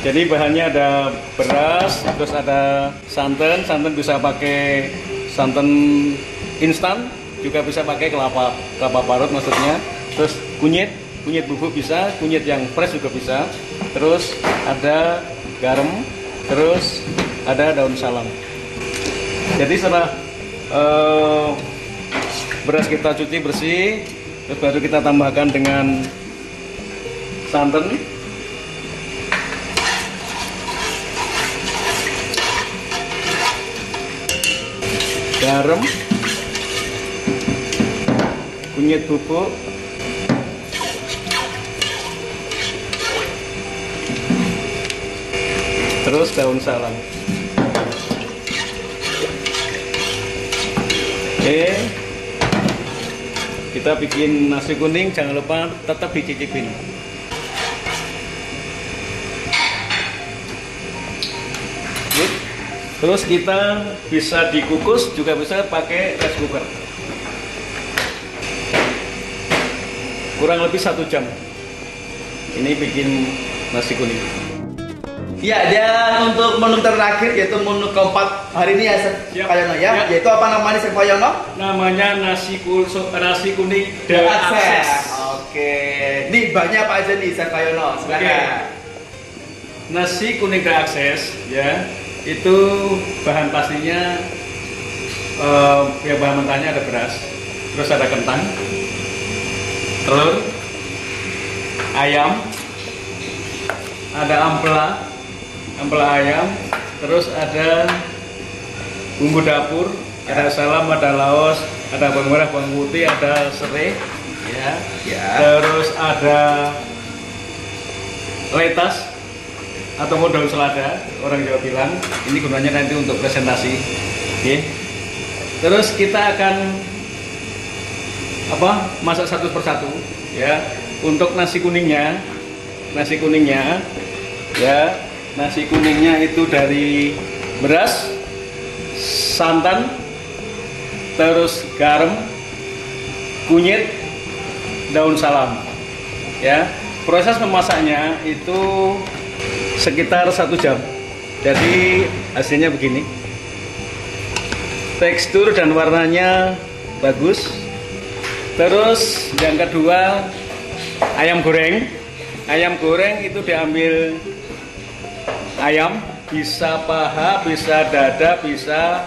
Jadi bahannya ada beras, terus ada santan. Santan bisa pakai santan instan, juga bisa pakai kelapa parut maksudnya. Terus kunyit bubuk bisa, kunyit yang fresh juga bisa. Terus ada garam, terus ada daun salam. Jadi setelah beras kita cuci bersih, terus baru kita tambahkan dengan santan, garam, kunyit bubuk, terus daun salam. Oke, kita bikin nasi kuning, jangan lupa tetap dicicipin. Terus kita bisa dikukus, juga bisa pakai rice cooker. Kurang lebih 1 jam. Ini bikin nasi kuning. Ya, dan untuk menu terakhir yaitu menu keempat hari ini ya, Chef Kayono ya. Yaitu apa namanya, Chef Kayono? Namanya nasi kuning The Access. Oke. Ini bahannya apa aja nih, Chef Kayono? Silakan. Nasi kuning The Access ya. Itu bahan pastinya ya, bahan mentahnya ada beras, terus ada kentang, telur, ayam, ada ampela ayam, terus ada bumbu dapur, ada salam, ada laos, ada bawang merah, bawang putih, ada serai, ya. Terus ada letas atau daun selada, orang Jawa bilang. Ini gunanya nanti untuk presentasi. Oke. Terus kita akan masak satu persatu ya. Untuk nasi kuningnya ya, nasi kuningnya itu dari beras, santan, terus garam, kunyit, daun salam ya. Proses memasaknya itu sekitar 1 jam. Jadi hasilnya begini, tekstur dan warnanya bagus. Terus yang kedua, ayam goreng itu diambil ayam, bisa paha, bisa dada, bisa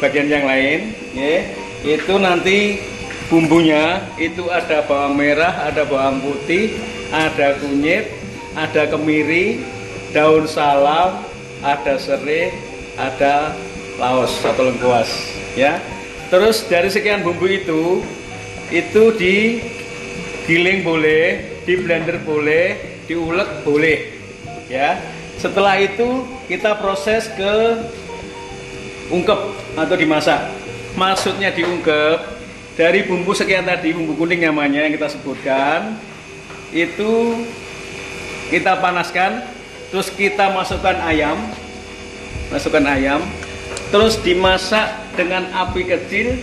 bagian yang lain ya. Itu nanti bumbunya itu ada bawang merah, ada bawang putih, ada kunyit, ada kemiri, daun salam, ada serai, ada laos atau lengkuas ya. Terus dari sekian bumbu itu digiling boleh, di blender boleh, diulek boleh ya. Setelah itu kita proses ke ungkep atau dimasak. Maksudnya diungkep, dari bumbu sekian tadi, bumbu kuning namanya yang kita sebutkan, itu kita panaskan, terus kita masukkan ayam, terus dimasak dengan api kecil,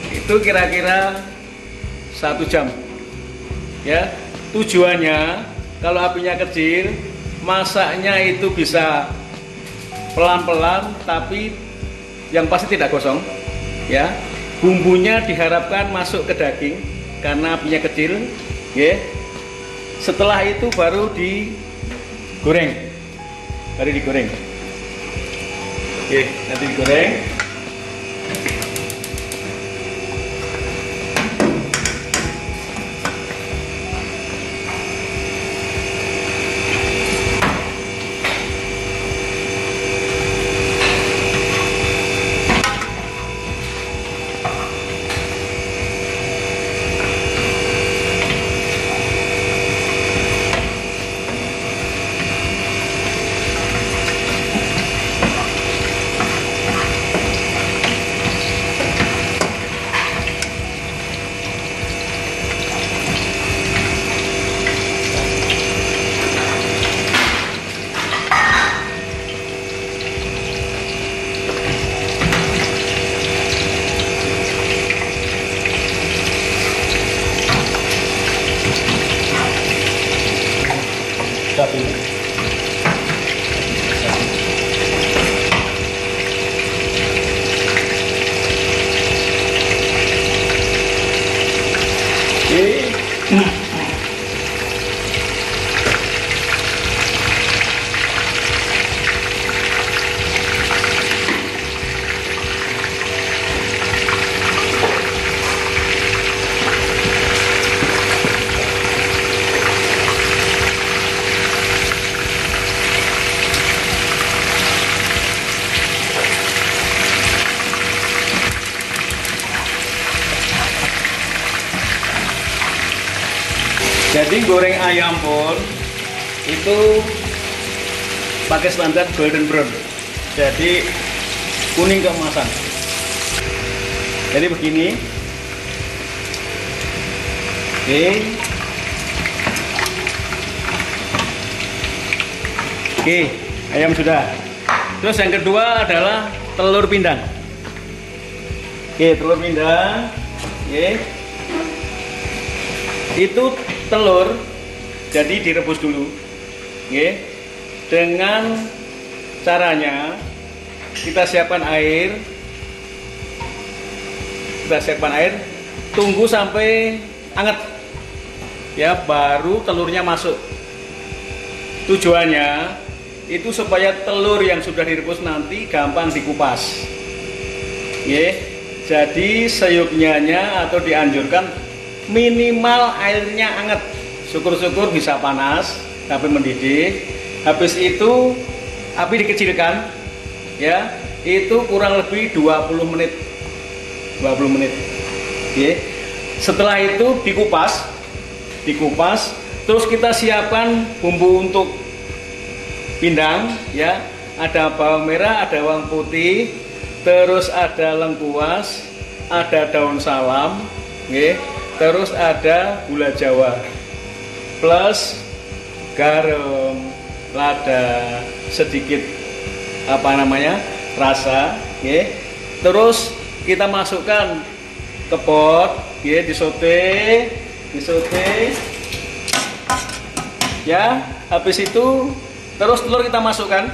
itu kira-kira 1 jam ya. Tujuannya kalau apinya kecil, masaknya itu bisa pelan-pelan, tapi yang pasti tidak gosong ya. Bumbunya diharapkan masuk ke daging karena apinya kecil ya. Setelah itu baru digoreng. Oke, nanti digoreng. Tapi Jadi goreng ayam pun itu pakai standar golden brown. Jadi kuning keemasan. Jadi begini. Oke. Oke, ayam sudah. Terus yang kedua adalah telur pindang. Oke, telur pindang. Oke. Itu telur jadi direbus dulu, oke. Dengan caranya kita siapkan air, tunggu sampai hangat, ya, baru telurnya masuk. Tujuannya itu supaya telur yang sudah direbus nanti gampang dikupas, oke. Jadi seyuknya atau dianjurkan minimal airnya hangat, syukur-syukur bisa panas tapi mendidih. Habis itu api dikecilkan, ya, itu kurang lebih 20 menit. Oke. Setelah itu dikupas, terus kita siapkan bumbu untuk pindang, ya. Ada bawang merah, ada bawang putih, terus ada lengkuas, ada daun salam, oke. Terus ada gula Jawa, plus garam, lada, sedikit rasa, ya. Terus kita masukkan ke pot, ya, disote, ya. Habis itu terus telur kita masukkan,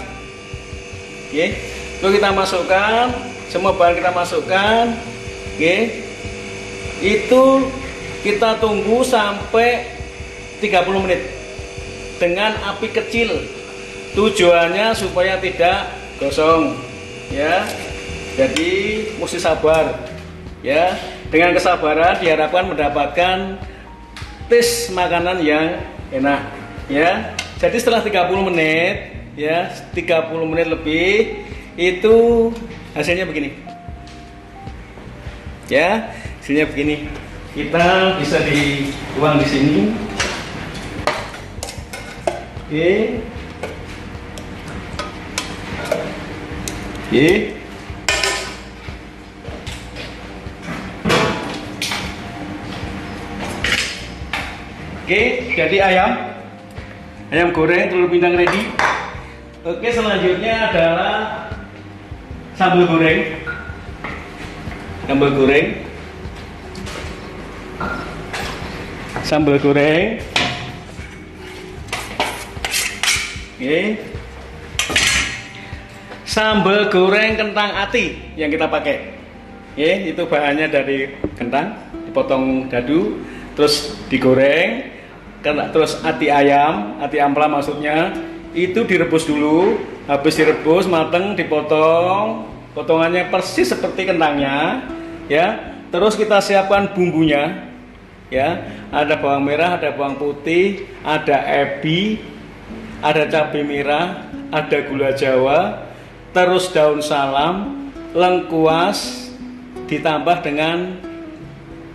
ya. Telur kita masukkan, semua bahan kita masukkan, ya. Itu kita tunggu sampai 30 menit dengan api kecil. Tujuannya supaya tidak gosong, ya. Jadi mesti sabar, ya. Dengan kesabaran diharapkan mendapatkan tes makanan yang enak, ya. Jadi setelah 30 menit, ya, 30 menit lebih, itu hasilnya begini, ya. Hasilnya begini. Kita bisa dituang di sini. Oke. Oke. Oke, jadi ayam goreng telur pindang ready. Oke, selanjutnya adalah sambal goreng. Sambal goreng. Oke. Sambal goreng kentang ati yang kita pakai. Oke, itu bahannya dari kentang, dipotong dadu, terus digoreng. Terus ati ayam, ati ampela maksudnya, itu direbus dulu. Habis direbus mateng, dipotong. Potongannya persis seperti kentangnya, ya. Terus kita siapkan bumbunya. Ya, ada bawang merah, ada bawang putih, ada ebi, ada cabai merah, ada gula Jawa, terus daun salam, lengkuas, ditambah dengan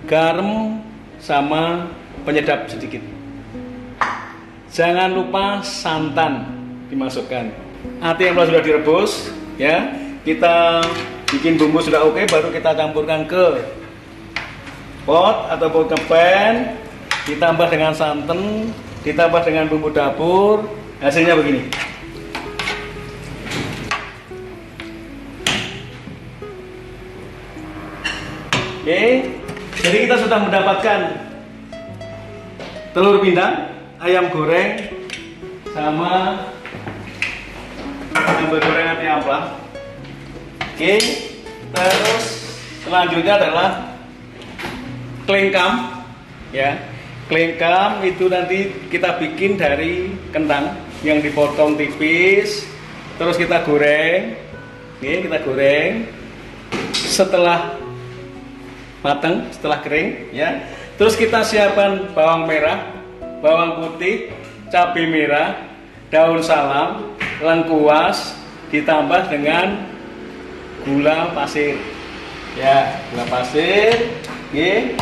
garam sama penyedap sedikit. Jangan lupa santan dimasukkan. Ati yang sudah direbus, ya, kita bikin bumbu sudah oke, baru kita campurkan ke pot atau ke pan, ditambah dengan santan, ditambah dengan bumbu dapur, hasilnya begini. Oke, jadi kita sudah mendapatkan telur pindang, ayam goreng, sama sambal goreng ati ampela. Oke, terus selanjutnya adalah klengkam, ya. Klengkam itu nanti kita bikin dari kentang yang dipotong tipis, terus kita goreng. Oke, kita goreng. Setelah matang, setelah kering, ya. Terus kita siapkan bawang merah, bawang putih, cabai merah, daun salam, lengkuas, ditambah dengan gula pasir. Ya, gula pasir. Oke.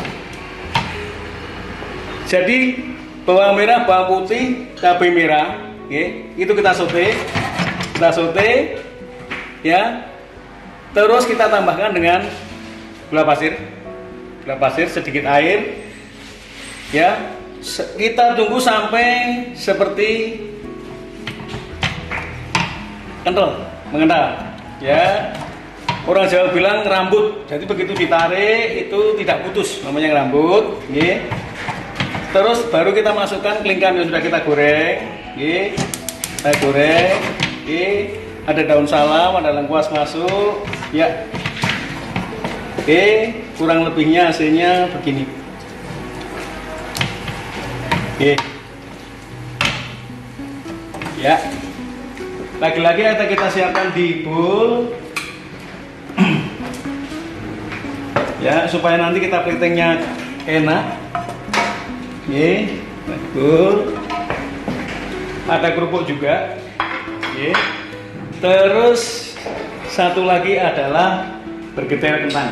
Jadi bawang merah, bawang putih, cabai merah, itu kita sote, ya. Terus kita tambahkan dengan gula pasir sedikit air, ya. Kita tunggu sampai seperti mengental, ya. Orang Jawa bilang ngerambut, jadi begitu ditarik itu tidak putus, namanya ngerambut, ya. Terus baru kita masukkan klengkam yang sudah kita goreng, kita goreng, ada daun salam, ada lengkuas masuk, ya. Oke, kurang lebihnya hasilnya begini. Oke, ya. Lagi-lagi kita siapkan di bowl, ya, supaya nanti kita platingnya enak. Betul. Ada kerupuk juga. Terus satu lagi adalah bergeter kentang.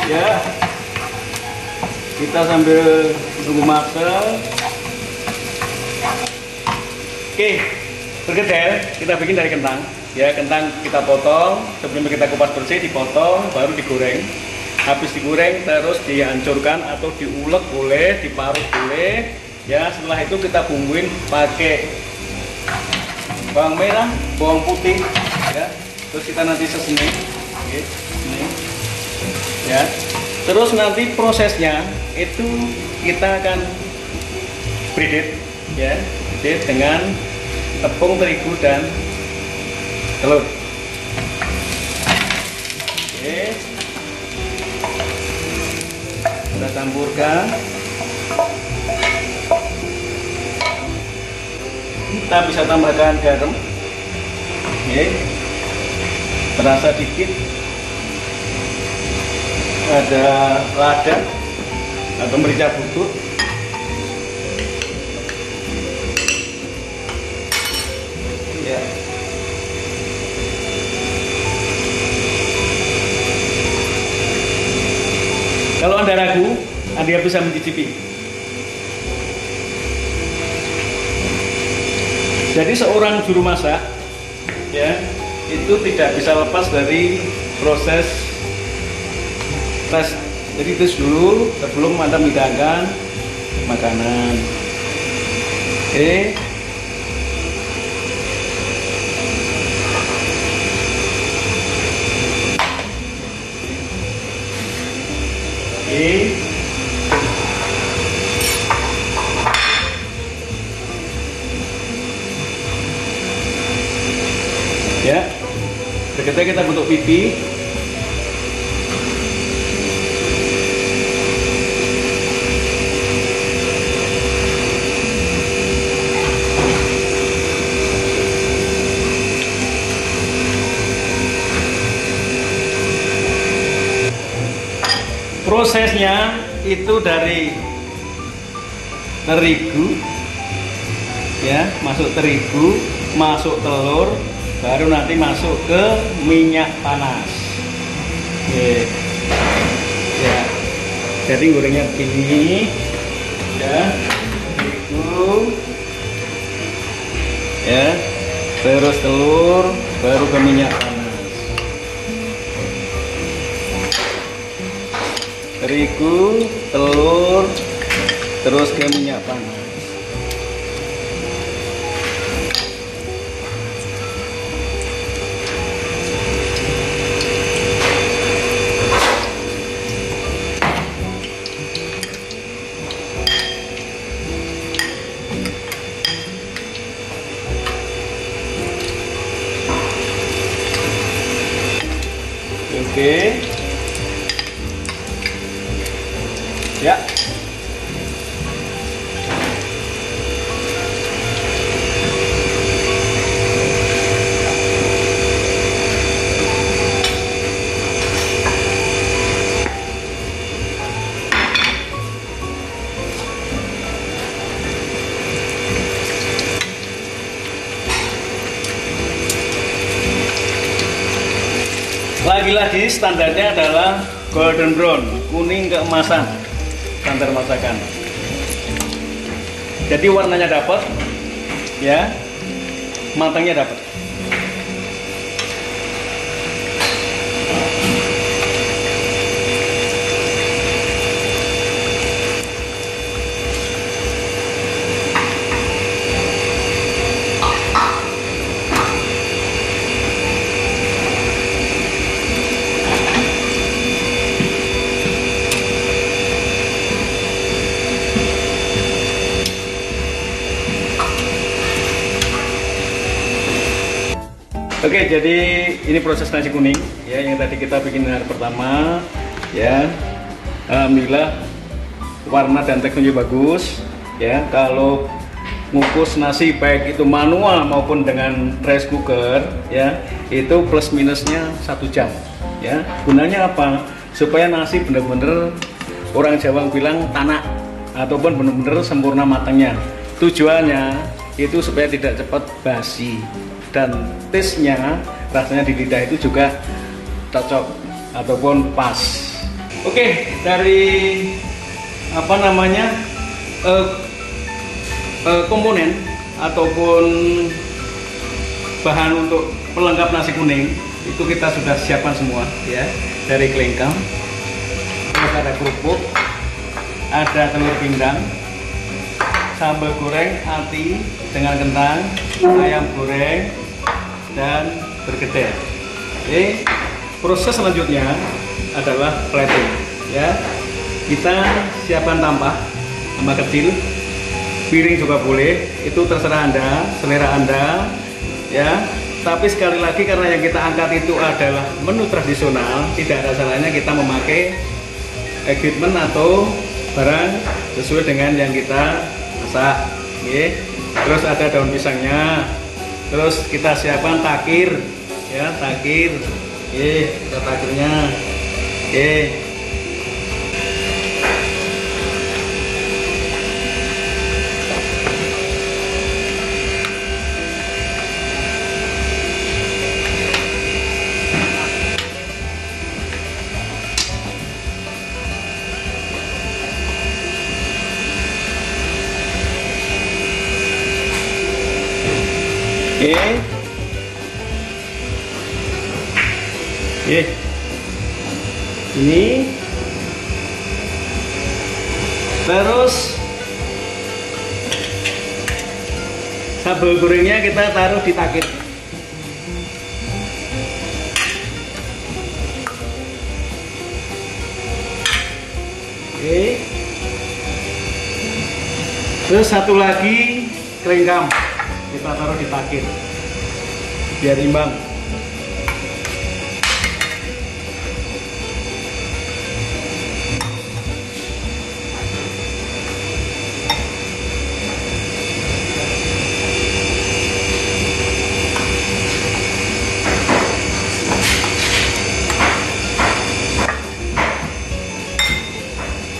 Ya, kita sambil tunggu matang. Oke, bergeser kita bikin dari kentang. Ya, kentang kita potong, sebelum kita kupas bersih dipotong, baru digoreng. Habis digoreng terus dihancurkan atau diulek boleh, diparut boleh. Ya, setelah itu kita bumbuin pakai bawang merah, bawang putih. Ya, terus kita nanti seseni. Oke, ini. Ya, terus nanti prosesnya itu kita akan breaded, ya, breaded dengan tepung terigu dan telur. Oke, kita campurkan. Kita bisa tambahkan garam, oke, terasa dikit. Ada lada atau merica bubuk, ya. Kalau Anda ragu, Anda bisa mencicipi. Jadi seorang juru masak, ya, itu tidak bisa lepas dari proses tes. Jadi tes dulu sebelum Anda menghidangkan makanan. Oke. Oke. Ya. Berikutnya kita bentuk pipi. Prosesnya itu dari terigu, ya, masuk terigu, masuk telur, baru nanti masuk ke minyak panas. Ya, jadi gorengnya begini, ya. ya, terus telur, baru ke minyak panas. Terigu, telur, terus ke minyak panas. Oke. Ya. Lagi-lagi standarnya adalah golden brown, kuning keemasan, standar masakan. Jadi warnanya dapat, ya, matangnya dapat. Oke, jadi ini proses nasi kuning ya yang tadi kita bikin hari pertama ya. Alhamdulillah warna dan teksturnya bagus ya. Kalau ngukus nasi baik itu manual maupun dengan rice cooker ya, itu plus minusnya 1 jam ya. Gunanya apa? Supaya nasi benar-benar orang Jawa bilang tanak ataupun benar-benar sempurna matangnya. Tujuannya itu supaya tidak cepat basi dan taste-nya, rasanya di lidah itu juga cocok ataupun pas. Oke, dari apa namanya komponen ataupun bahan untuk pelengkap nasi kuning itu kita sudah siapkan semua ya. Dari kelengkang, terus ada kerupuk, ada telur pindang, sambal goreng ati dengan kentang, ayam goreng, dan bergedel. Oke, proses selanjutnya adalah plating ya. Kita siapkan tampah kecil, piring juga boleh, itu terserah Anda, selera Anda ya. Tapi sekali lagi karena yang kita angkat itu adalah menu tradisional, tidak ada salahnya kita memakai equipment atau barang sesuai dengan yang kita masak. Oke. Terus ada daun pisangnya. Terus kita siapkan takir ya, takir. Oke, kita takirnya. Oke. Oke. Oke. Ini. Terus sambal gorengnya kita taruh di takir. Oke. Terus satu lagi kelengkam kita taruh di takir biar imbang.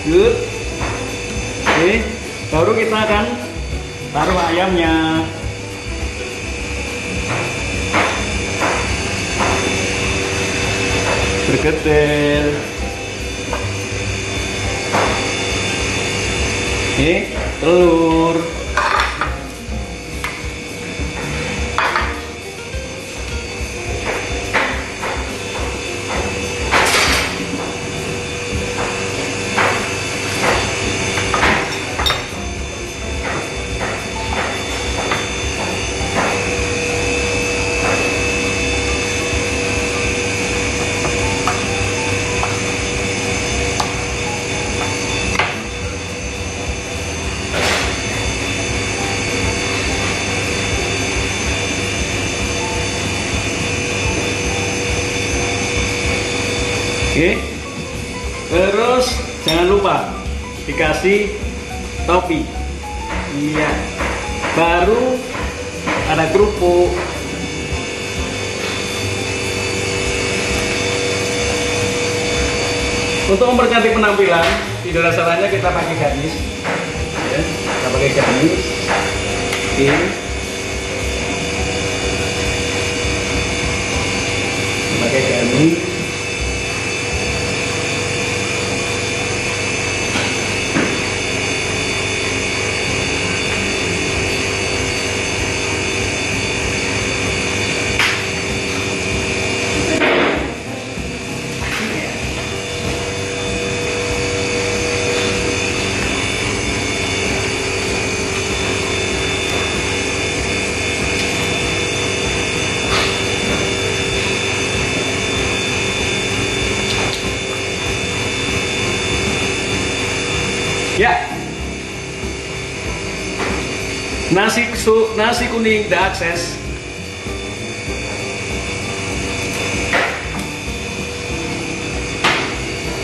Good. Oke, baru kita akan taruh ayamnya. Bergedel. Oke, telur. Oke. Terus jangan lupa dikasih topi. Iya. Baru ada kerupuk. Untuk mempercantik penampilan, tidak ada salahnya kita pakai gamis. Ya, kita pakai gamis. Oke. Pakai gamis. Ya. Nasi kuning The Access.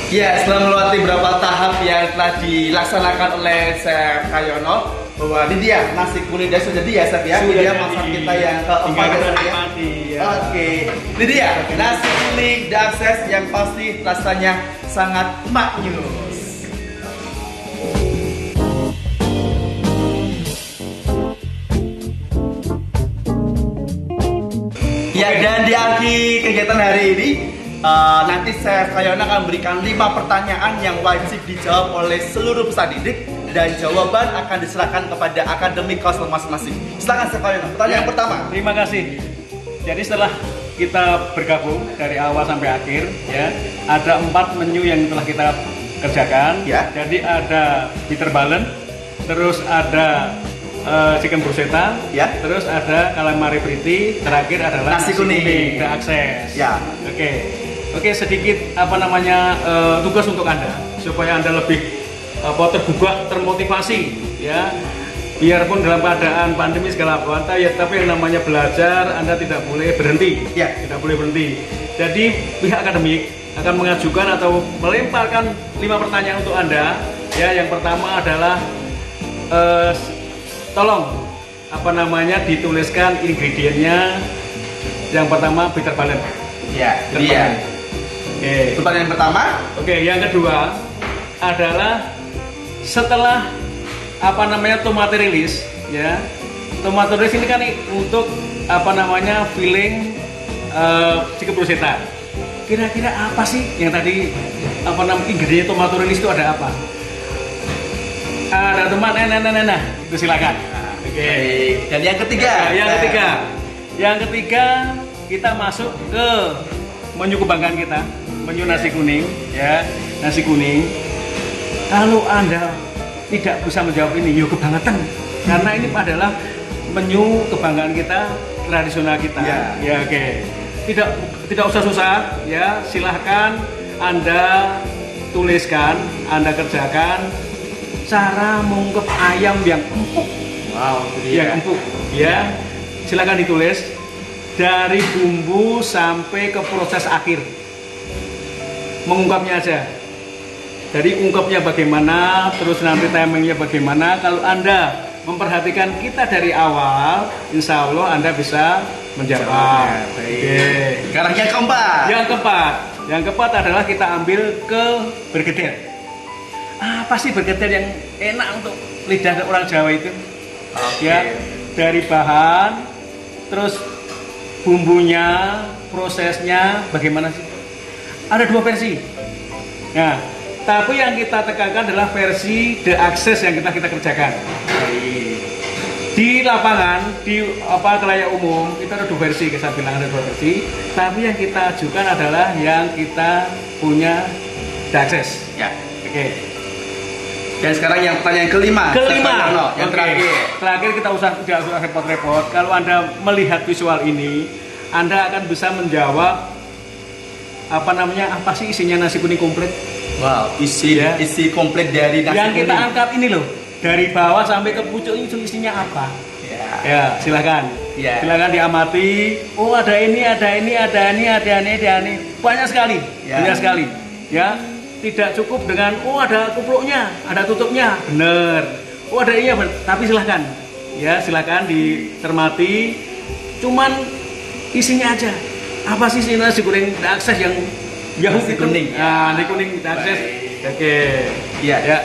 Ya, setelah melewati beberapa tahap yang telah dilaksanakan oleh Chef Kayono, bahwa ini dia nasi kuning dan sudah jadi ya Chef ya. Ini dia masak kita yang keempat ya Chef ya. Oke, ini dia nasi kuning The Access yang pasti rasanya sangat maknyus. Ya, dan di akhir kegiatan hari ini nanti Chef Kayono akan memberikan 5 pertanyaan yang wajib dijawab oleh seluruh peserta didik dan jawaban akan diserahkan kepada akademik kelas masing-masing. Silakan Chef Kayono. Pertanyaan pertama. Terima kasih. Jadi setelah kita bergabung dari awal sampai akhir, ya, ada 4 menu yang telah kita kerjakan. Ya. Jadi ada bitter balance, terus ada chicken bruschetta, ya, terus ada calamari fritti, terakhir adalah nasi kuning The Access. Ya. Oke, sedikit tugas untuk Anda supaya Anda lebih tergugah, termotivasi, ya. Biarpun dalam keadaan pandemi segala apa, ya, tapi yang namanya belajar Anda tidak boleh berhenti. Ya. Tidak boleh berhenti. Jadi pihak akademik akan mengajukan atau melemparkan 5 pertanyaan untuk Anda. Ya, yang pertama adalah tolong dituliskan ingredientnya. Yang pertama bitter balance. Ya, dia. Oke. Pertanyaan pertama. Oke, yang kedua adalah setelah tomato rilis, ya. Tomato rilis ini kan untuk filling chicken bruschetta. Kira-kira apa sih yang tadi ingredient tomato rilis itu ada apa? Ada tomat, itu silakan. Oke. Dan yang ketiga. Yang ketiga kita masuk ke menu kebanggaan kita, menu nasi kuning, ya, nasi kuning. Kalau Anda tidak bisa menjawab ini, yuk kebangetan, karena ini adalah menu kebanggaan kita, tradisional kita. Ya, oke. Tidak usah susah, ya. Silahkan Anda tuliskan, Anda kerjakan cara mengungkep ayam yang empuk. Wow, yang empuk, ya. Silakan ditulis dari bumbu sampai ke proses akhir. Mengungkapnya aja. Jadi ungkapnya bagaimana, terus nanti timingnya bagaimana. Kalau Anda memperhatikan kita dari awal, insya Allah Anda bisa menjawab. Oke. Sekarang yang keempat. Yang keempat adalah kita ambil ke bergedel. Apa sih bergedel yang enak untuk lidah orang Jawa itu? Ya, dari bahan, terus bumbunya, prosesnya bagaimana sih? Ada 2 versi. Nah, tapi yang kita tekankan adalah versi The Access yang kita kerjakan. Di lapangan, di kelayak umum, itu ada 2 versi, saya bilang ada 2 versi. Tapi yang kita ajukan adalah yang kita punya The Access. Ya. Oke. Dan sekarang yang pertanyaan kelima. Yang terakhir kita tidak usah repot-repot. Kalau Anda melihat visual ini, Anda akan bisa menjawab apa sih isinya nasi kuning komplit. Wow, isi komplit dari nasi yang kuning. kita angkat ini loh, dari bawah sampai ke pucuk itu isinya apa? Ya, silakan. Ya. Silakan diamati. Oh, ada ini, banyak sekali. Ya. Banyak sekali. Ya, tidak cukup dengan ada kupluknya, ada tutupnya, bener. Ada iya, tapi silahkan, ya silahkan dicermati. Cuman isinya aja. Apa sih ini nasi goreng akses yang Nasi kuning. Nah, nasi kuning akses. Oke. Iya. Ya.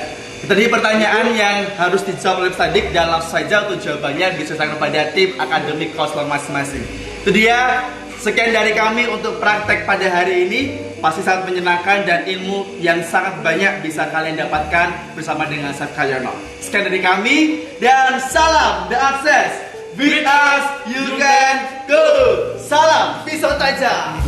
Tadi pertanyaan yang harus dijawab oleh Sadik dan langsung saja untuk jawabannya diserahkan kepada tim akademik konselor masing-masing. Itu dia. Sekian dari kami untuk praktek pada hari ini. Pasti sangat menyenangkan dan ilmu yang sangat banyak bisa kalian dapatkan bersama dengan Chef Cahyono. Sekian dari kami dan salam The Access. With us you can go. Salam pisau tajam.